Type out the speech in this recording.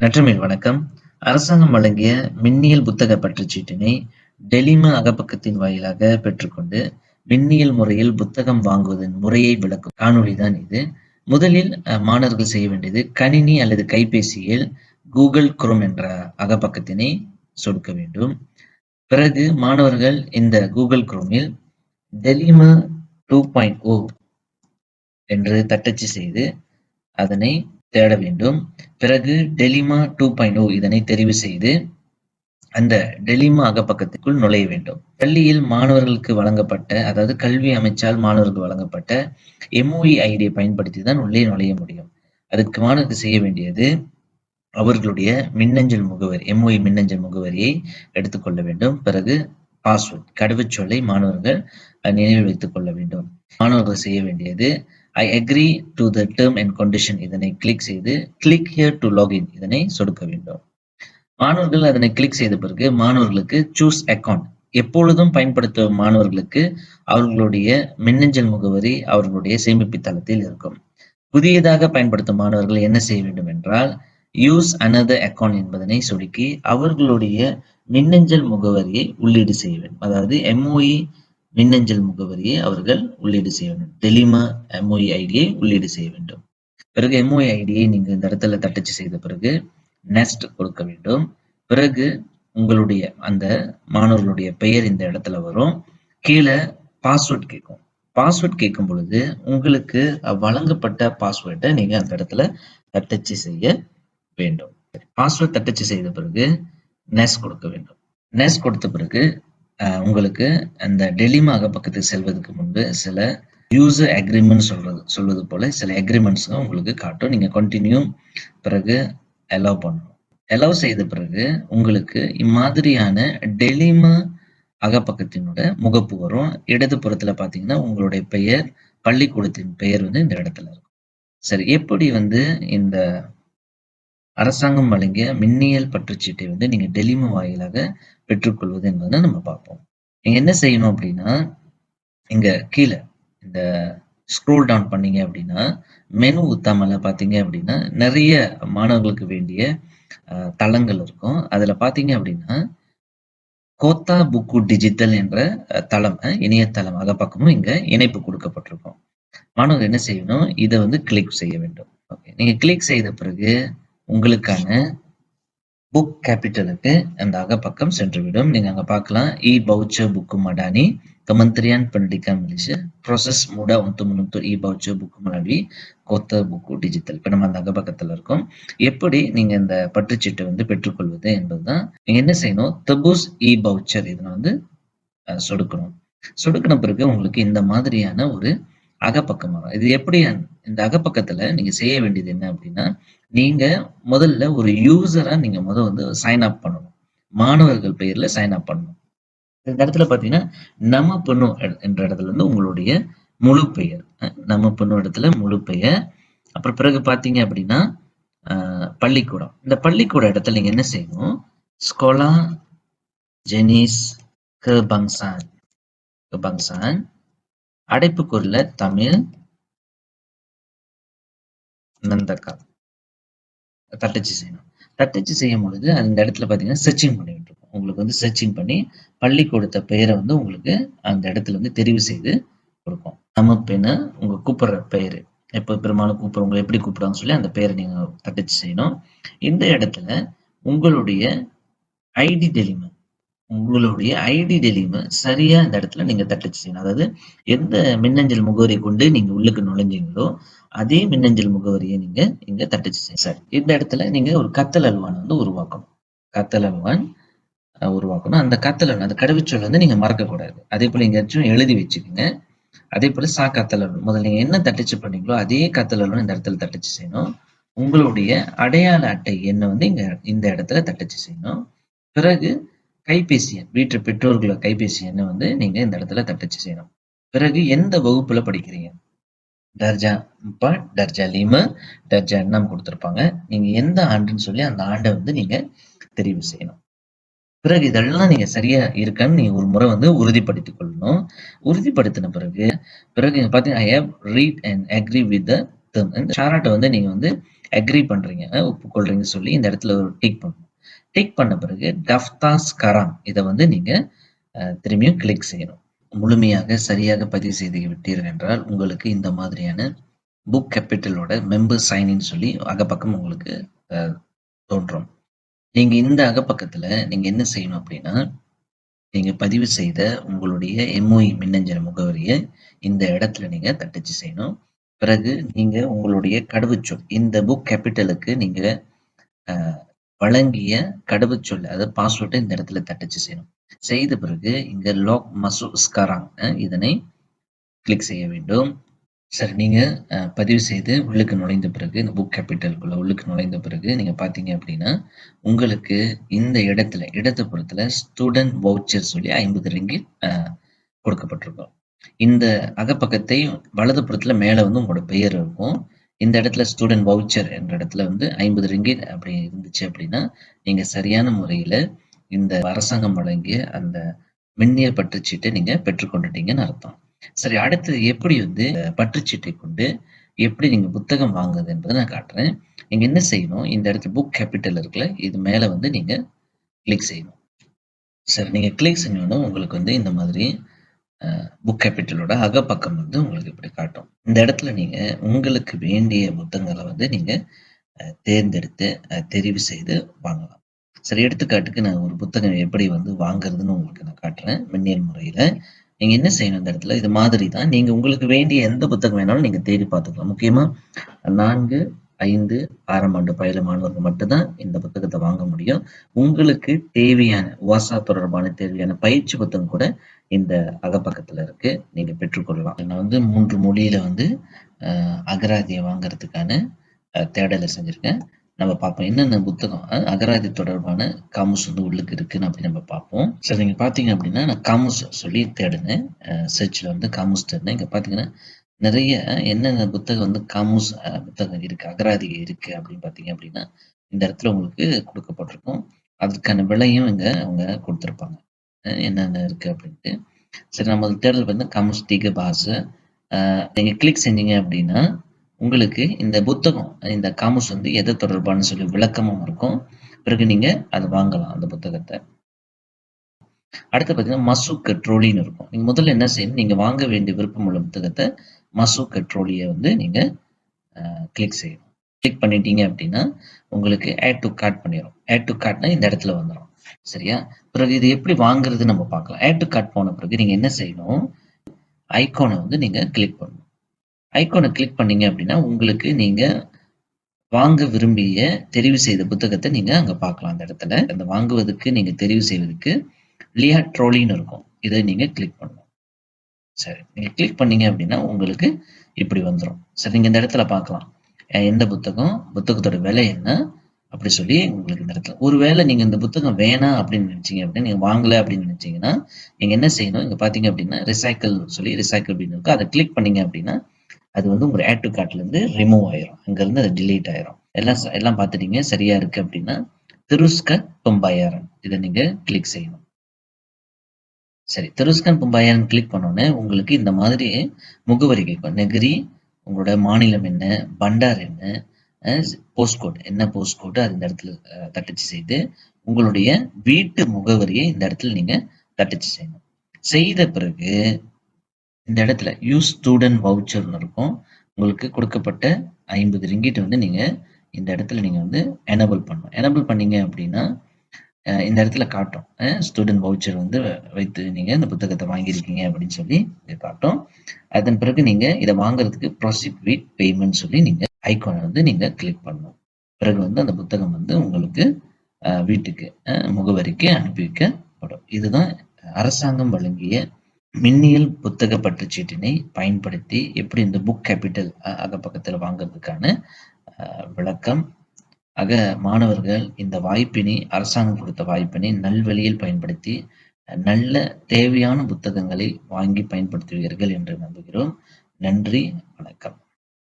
நற்றமிழ் வணக்கம். அரசாங்கம் வழங்கிய மின்னியல் புத்தக பற்றுச்சீட்டினை டெலிம அகப்பக்கத்தின் வாயிலாக பெற்றுக்கொண்டு, மின்னியல் முறையில் புத்தகம் வாங்குவதன் முறையை விளக்கும் காணொளிதான் இது. முதலில் மாணவர்கள் செய்ய வேண்டியது கணினி அல்லது கைபேசியில் கூகுள் குரோம் என்ற அகப்பக்கத்தினை சொடுக்க வேண்டும். பிறகு மாணவர்கள் இந்த கூகுள் குரோமில் டெலிம 2.0 என்று தட்டச்சு செய்து அதனை தேட வேண்டும். பிறகு டெலிமா 2.0 இதனை தெரிவு செய்து அந்த டெலிமா அகப்பக்கத்திற்குள் நுழைய வேண்டும். பள்ளியில் மாணவர்களுக்கு வழங்கப்பட்ட, அதாவது கல்வி அமைச்சால் மாணவர்களுக்கு வழங்கப்பட்ட MOE ஐடியை பயன்படுத்தி தான் உள்ளே நுழைய முடியும். அதுக்கு மாணவர்கள் செய்ய வேண்டியது அவர்களுடைய மின்னஞ்சல் முகவரி, MOE மின்னஞ்சல் முகவரியை எடுத்துக்கொள்ள வேண்டும். பிறகு பாஸ்வேர்ட், கடவுச்சொல்லை மாணவர்கள் நினைவில் வைத்துக் கொள்ள வேண்டும். மாணவர்கள் செய்ய வேண்டியது I agree to the term and condition இதனை கிளிக் செய்து click here to login இதனை சொடுக்க வேண்டும். மாணவர்கள் அதனை கிளிக் செய்த பிறகு மாணவர்களுக்கு choose account, எப்பொழுதும் பயன்படுத்தும் மாணவர்களுக்கு அவர்களுடைய மின்னஞ்சல் முகவரி அவர்களுடைய சேமிப்பு தளத்தில் இருக்கும். புதியதாக பயன்படுத்தும் மாணவர்கள் என்ன செய்ய வேண்டும் என்றால் use another account என்பதனை சொடுக்கி அவர்களுடைய மின்னஞ்சல் முகவரியை உள்ளீடு செய்ய வேண்டும். அதாவது MOE மின்னஞ்சல் முகவரியை அவர்கள் உள்ளீடு செய்ய வேண்டும். டெலிமா MOE ஐடியை உள்ளீடு செய்ய வேண்டும். பிறகு MOE ஐடியை நீங்க இந்த இடத்துல தட்டச்சு செய்த பிறகு நெக்ஸ்ட் கொடுக்க வேண்டும். பிறகு உங்களுடைய அந்த மாணவர்களுடைய பெயர் இந்த இடத்துல வரும். கீழே பாஸ்வேர்ட் கேட்கும். பாஸ்வேர்ட் கேட்கும் பொழுது உங்களுக்கு வழங்கப்பட்ட பாஸ்வேர்டை நீங்க அந்த இடத்துல தட்டச்சு செய்ய வேண்டும். பாஸ்வேர்ட் தட்டச்சு செய்த பிறகு நெக்ஸ்ட் கொடுக்க வேண்டும். நெக்ஸ்ட் கொடுத்த பிறகு உங்களுக்கு அந்த டெலிமா அகப்பக்கத்துக்கு செல்வதற்கு முன்பு சில யூசர் அக்ரிமெண்ட் சொல்வது போல சில அக்ரிமெண்ட்ஸ் உங்களுக்கு காட்டும். நீங்க கண்டினியூ பிறகு அலோவ் பண்ணணும். அலோவ் செய்த பிறகு உங்களுக்கு இம்மாதிரியான டெலிமா அகப்பக்கத்தினோட முகப்பு வரும். இடது புறத்துல பாத்தீங்கன்னா உங்களுடைய பெயர், பள்ளிக்கூடத்தின் பெயர் இந்த இடத்துல இருக்கும். சரி, எப்படி இந்த அரசாங்கம் வழங்கிய மின்னியல் பற்றுச்சீட்டை நீங்க டெலிமா வாயிலாக பெற்றுக்கொள்வது என்பதை நம்ம பார்ப்போம். நீங்க என்ன செய்யணும் அப்படின்னா, இங்க கீழே இந்த ஸ்க்ரோல் டவுன் பண்ணீங்க அப்படின்னா மெனு உத்தாமல பாத்தீங்க அப்படின்னா நிறைய மாணவர்களுக்கு வேண்டிய தளங்கள் இருக்கும். அதுல பாத்தீங்க அப்படின்னா கோத்தா புக்கு டிஜிட்டல் என்ற தளம், இணையதளம் அகப்பக்கமும் இங்க இணைப்பு கொடுக்கப்பட்டிருக்கும். மாணவர்கள் என்ன செய்யணும், இதை கிளிக் செய்ய வேண்டும். ஓகே, நீங்க கிளிக் செய்த பிறகு உங்களுக்கான புக் கேபிட்டலுக்கு அந்த அகப்பக்கம் சென்றுவிடும். நீங்க அங்க பார்க்கலாம் e-voucher buku Madani, Kementerian Pendidikan Malaysia, proses mudah untuk menuntut e-voucher buku melalui Kota Buku Digital. இப்ப நம்ம அந்த அகப்பக்கத்துல இருக்கோம். எப்படி நீங்க இந்த பற்றுச்சீட்டை பெற்றுக்கொள்வது என்பதுதான். நீங்க என்ன செய்யணும், தபூஸ் e-voucher இதனை சொடுக்கணும். சொடுக்கின பிறகு உங்களுக்கு இந்த மாதிரியான ஒரு அகப்பக்கம் வரும். இது எப்படி இந்த அகப்பக்கத்துல நீங்க செய்ய வேண்டியது என்ன அப்படின்னா, நீங்க முதல்ல ஒரு யூசரா நீங்க சைன் அப் பண்ணணும். மாணவர்கள் பெயர்ல சைன் அப் பண்ணணும். இந்த இடத்துல பாத்தீங்கன்னா நம்ம பொண்ணு என்ற இடத்துல உங்களுடைய முழு பெயர், நம்ம பொண்ணு இடத்துல முழு பெயர், அப்புறம் பிறகு பாத்தீங்க அப்படின்னா பள்ளிக்கூடம். இந்த பள்ளிக்கூட இடத்துல நீங்க என்ன செய்யணும், ஸ்கோலா ஜெனிஸ் கெபாங்சான் அடைப்புக்குறில தமிழ் நந்தகா தட்டச்சு செய்யணும். தட்டச்சு செய்யும் பொழுது அந்த இடத்துல பாத்தீங்கன்னா சர்ச்சிங் பண்ணிட்டு இருக்கும். உங்களுக்கு சர்ச்சிங் பண்ணி பள்ளிக்கூடத்த பெயரை உங்களுக்கு அந்த இடத்துல தெரிவு செய்து கொடுக்கும். நம்ம பெண்ணு உங்க கூப்பிடுற பெயரு, எப்ப பெரும்பாலும் கூப்பிடுறவங்க எப்படி கூப்பிடுறாங்கன்னு சொல்லி அந்த பெயரை நீங்க தட்டச்சு செய்யணும். இந்த இடத்துல உங்களுடைய ஐடி டெலிம சரியா இந்த இடத்துல நீங்க தட்டச்சு செய்யணும். அதாவது எந்த மின்னஞ்சல் முகவரி கொண்டு நீங்க உள்ளுக்கு நுழைஞ்சீங்களோ அதே மின்னஞ்சல் முகவரியை நீங்க இங்க தட்டச்சு செய்யணும். சரி, இந்த இடத்துல நீங்க ஒரு கத்தல் அல்வான் உருவாக்கணும். அந்த கத்தல் அல்வான், அந்த கடவுச்சொல் நீங்க மறக்கக்கூடாது. அதே போல எங்கேயாச்சும் எழுதி வச்சுக்கோங்க. அதே போல கத்தல் அல்வான் முதல்ல நீங்க என்ன தட்டச்சு பண்ணீங்களோ அதே கத்தல் அல்வான் இந்த இடத்துல தட்டச்சு செய்யணும். உங்களுடைய அடையாள அட்டை எண்ணை இங்க இந்த இடத்துல தட்டச்சு செய்யணும். பிறகு கைபேசி எண், வீட்டு பெற்றோர்களோட கைபேசி எண்ணை நீங்க இந்த இடத்துல தட்டச்சு செய்யணும். பிறகு எந்த வகுப்புல படிக்கிறீங்க, டர்ஜா 4, டர்ஜா 5, டர்ஜா 6 கொடுத்திருப்பாங்க. நீங்க எந்த ஆண்டுன்னு சொல்லி அந்த ஆண்டை நீங்க தெரிவு செய்யணும். பிறகு இதெல்லாம் நீங்க சரியா இருக்கான்னு நீங்க ஒரு முறை உறுதிப்படுத்திக் கொள்ளணும். உறுதிப்படுத்தின பிறகு பாத்தீங்கன்னா I have read and agree with the term. இந்த ஷாராட்டை நீங்க அக்ரி பண்றீங்க, ஒப்புக்கொள்றீங்கன்னு சொல்லி இந்த இடத்துல ஒரு டிக் பண்ணணும். டிக் பண்ண பிறகு டஃப்தா ஸ்கரான் இத வந்து நீங்க திரும்பியும் கிளிக் செய்யணும். முழுமையாக சரியாக பதிவு செய்து விட்டீர்கள் என்றால், உங்களுக்கு இந்த மாதிரியான புக் கேப்பிட்டலோட மெம்பர் சைன் இன் சொல்லி அகப்பக்கம் உங்களுக்கு அ தோன்றும். நீங்க இந்த அகப்பக்கத்துல நீங்க என்ன செய்யணும் அப்டின்னா, நீங்க பதிவு செய்த உங்களுடைய எம்ஓஇ மின்னஞ்சல் முகவரிய இந்த இடத்துல நீங்க தட்டச்சு செய்யணும். பிறகு நீங்க உங்களுடைய கடவுச்சொல் இந்த புக் கேப்பிட்டலுக்கு நீங்க அ வழங்கிய கடவுச்சொல் அதாவது பாஸ்வேர்ட இந்த இடத்துல தட்டச்சு செய்யணும். செய்த பிறகு இங்க லாக் மசூஸ்கரான் இதனை கிளிக் செய்ய வேண்டும். சரி நீங்க பதிவு செய்து உள்ளுக்கு நுழைந்த பிறகு இந்த புக் கேப்பிட்டலுக்குள்ள உள்ளுக்கு நுழைந்த பிறகு நீங்க பார்த்தீங்க அப்டின்னா, உங்களுக்கு இந்த இடத்துல இடதுபுறத்துல ஸ்டூடண்ட் வவுச்சர் சொல்லி 50 ரிங்கிட் கொடுக்கப்பட்டிருக்கும். இந்த அகப்பக்கத்தை வலதுபுறத்துல மேல வந்து உங்களோட பெயர் இருக்கும். இந்த இடத்துல ஸ்டூடண்ட் வவுச்சர் என்ற இடத்துல வந்து 50 ரிங்கிட் அப்படி இருந்துச்சு அப்படின்னா, நீங்க சரியான முறையில இந்த அரசாங்கம் வழங்கிய அந்த மின்னியல் பற்றுச்சீட்டை நீங்க பெற்றுக்கொண்டுட்டீங்கன்னு அர்த்தம். சரி அடுத்தது எப்படி வந்து பற்றுச்சீட்டை கொண்டு எப்படி நீங்க புத்தகம் வாங்குறது என்பதை நான் காட்டுறேன். நீங்க என்ன செய்யணும், இந்த இடத்துல புக் கேப்பிட்டல் இருக்குல்ல, இது மேல வந்து நீங்க கிளிக் செய்யணும். சரி நீங்க கிளிக் செஞ்சோனே உங்களுக்கு வந்து இந்த மாதிரி புக் கேப்பிட்டலோட அகப்பக்கம் வந்து உங்களுக்கு இப்படி காட்டும். இந்த இடத்துல நீங்க உங்களுக்கு வேண்டிய புத்தகங்கள வந்து நீங்க தேர்ந்தெடுத்து தெரிவு செய்து வாங்கலாம். சரி எடுத்துக்காட்டுக்கு நான் ஒரு புத்தகம் எப்படி வந்து வாங்குறதுன்னு உங்களுக்கு நான் காட்டுறேன். மின்னியல் முறையில. நீங்க என்ன செய்யணும் இந்த இடத்துல, இது மாதிரி தான். நீங்க உங்களுக்கு வேண்டிய எந்த புத்தகம் வேணாலும் நீங்க தேடி பார்த்துக்கலாம். முக்கியமா 4, 5, 6ஆம் ஆண்டு பயிலும் மாணவர்கள் மட்டும் தான் இந்த புத்தகத்த வாங்க முடியும். உங்களுக்கு தேவையான தொடர்பான தேவையான பயிற்சி புத்தகம் கூட இந்த அகப்பக்கத்துல இருக்கு. நீங்க பெற்றுக்கொள்ளலாம். நான் வந்து 3 மொழியில வந்து அகராதிய வாங்குறதுக்கான தேடல செஞ்சிருக்கேன். நம்ம பார்ப்போம். என்னென்ன புத்தகம் அகராதி தொடர்பான காமுஸ் வந்து உள்ளுக்கு இருக்குன்னு அப்படி நம்ம பார்ப்போம். சரி நீங்க பார்த்தீங்க அப்படின்னா, நான் காமுஸ் சொல்லி தேடுனேன். சர்ச்ல வந்து காமுஸ் தேடுனேன். இங்க பார்த்தீங்கன்னா, நிறைய என்னென்ன புத்தகம் வந்து காமுஸ் புத்தகம் இருக்கு, அகராதி இருக்கு அப்படின்னு பார்த்தீங்க அப்படின்னா, இந்த இடத்துல உங்களுக்கு குடுக்கப்பட்டிருக்கும். அதற்கான விலையும் இங்க அவங்க குடுத்திருப்பாங்க. என்னென்ன இருக்கு அப்படின்ட்டு. சரி நம்ம தேடல் வந்து காமுஸ் தீக பாச. நீங்க கிளிக் செஞ்சீங்க அப்படின்னா, உங்களுக்கு இந்த புத்தகம், இந்த காமுஸ் வந்து எது தொடர்பான்னு சொல்லி விளக்கமும் இருக்கும். பிறகு நீங்க அத வாங்கலாம் அந்த புத்தகத்த. அடுத்து பார்த்தீங்கன்னா, மசூ கட்ரோலின்னு இருக்கும். நீங்க முதல்ல என்ன செய்யணும், நீங்க வாங்க வேண்டிய விருப்பமுள்ள புத்தகத்த மசூ கட்ரோலிய வந்து நீங்க கிளிக் செய்யணும். கிளிக் பண்ணிட்டீங்க அப்டின்னா, உங்களுக்கு ஆட் டூ கார்ட் பண்ணிரும். ஆட் டூ கார்ட்னா இந்த இடத்துல வந்துரும். சரியா? பிறகு இது எப்படி வாங்குறதுன்னு நம்ம பார்க்கலாம். ஆட் டூ கார்ட் போன பிறகு நீங்க என்ன செய்யணும், ஐகான வந்து நீங்க கிளிக் பண்ணணும். ஐகான கிளிக் பண்ணீங்க அப்டின்னா, உங்களுக்கு நீங்க வாங்க விரும்பிய தெரிவு செய்த புத்தகத்த நீங்க அங்க பார்க்கலாம் அந்த இடத்துல. அந்த வாங்குவதற்கு நீங்க தெரிவு செய்வதற்கு லியா ட்ரோலின்னு இருக்கும். இத நீங்க கிளிக் பண்ணணும். சரி. நீங்க கிளிக் பண்ணீங்க அப்டின்னா, உங்களுக்கு இப்படி வந்துரும். சரி நீங்க இந்த இடத்துல பார்க்கலாம். எந்த புத்தகம், புத்தகத்தோட விலை என்ன? அப்படி சொல்லி உங்களுக்கு இந்த இடத்துல ஒருவேளை நீங்க இந்த புத்தகம் வேணாம் அப்படின்னு நினைச்சீங்க அப்படின்னா, நீங்க வாங்கல அப்படின்னு நினைச்சீங்கன்னா, நீங்க என்ன செய்யணும், இங்க பார்த்தீங்க அப்படின்னா, ரிசைக்கிள் சொல்லி ரிசைக்கிள் பின் இருக்கு. அத கிளிக் பண்ணீங்க அப்படின்னா, அது வந்து உங்க ஆட் டூ கார்ட்லேருந்து ரிமூவ் ஆயிரும். அங்கருந்து அது டிலீட் ஆயிரும். எல்லாம் பார்த்துட்டீங்க. சரியா இருக்கு அப்படின்னா, திருஸ்கன் பொம்பாயாரன் இத நீங்க கிளிக் செய்யணும். சரி. திருஸ்கன் பொம்பாயாரன் கிளிக் பண்ணோனே, உங்களுக்கு இந்த மாதிரி முகவரி கேட்கும். நெகிரி, உங்களோட மாநிலம் என்ன? பண்டார் என்ன? அ போஸ்ட் கோட் என்ன போஸ்ட் கோடு அது இந்த இடத்துல தட்டச்சு செய்து, உங்களுடைய வீட்டு முகவரிய இந்த இடத்துல நீங்க தட்டச்சு செய்யணும். செய்த பிறகு இந்த இடத்துல யூஸ் ஸ்டூடண்ட் வவுச்சர்ன்னு இருக்கும். உங்களுக்கு கொடுக்கப்பட்ட 50 ரிங்கிட் வந்து நீங்க இந்த இடத்துல நீங்க வந்து எனேபிள் பண்ணணும். எனேபிள் பண்ணீங்க அப்படின்னா, இந்த இடத்துல காட்டும். ஸ்டூடண்ட் வவுச்சர் வந்து வைத்து நீங்க இந்த புத்தகத்த வாங்கியிருக்கீங்க அப்படின்னு சொல்லி இங்க காட்டும். அதன் பிறகு நீங்க இத வாங்குறதுக்கு ப்ராசீட் வித் பேமெண்ட் சொல்லி நீங்க ஐகான வந்து நீங்க கிளிக் பண்ணணும். பிறகு வந்து அந்த புத்தகம் வந்து உங்களுக்கு வீட்டுக்கு முகவரிக்கு அனுப்பி வைக்கப்படும். இதுதான் அரசாங்கம் வழங்கிய மின்னியல் புத்தக பற்றுச்சீட்டினை பயன்படுத்தி எப்படி இந்த புக் கேப்பிட்டல் அகப்பக்கத்துல வாங்குறதுக்கான விளக்கம். ஆக மாணவர்கள் இந்த வாய்ப்பினை அரசாங்கம் கொடுத்த வாய்ப்பினை நல்வழியில் பயன்படுத்தி நல்ல தேவையான புத்தகங்களை வாங்கி பயன்படுத்துவீர்கள் என்று நம்புகிறோம். நன்றி, வணக்கம்.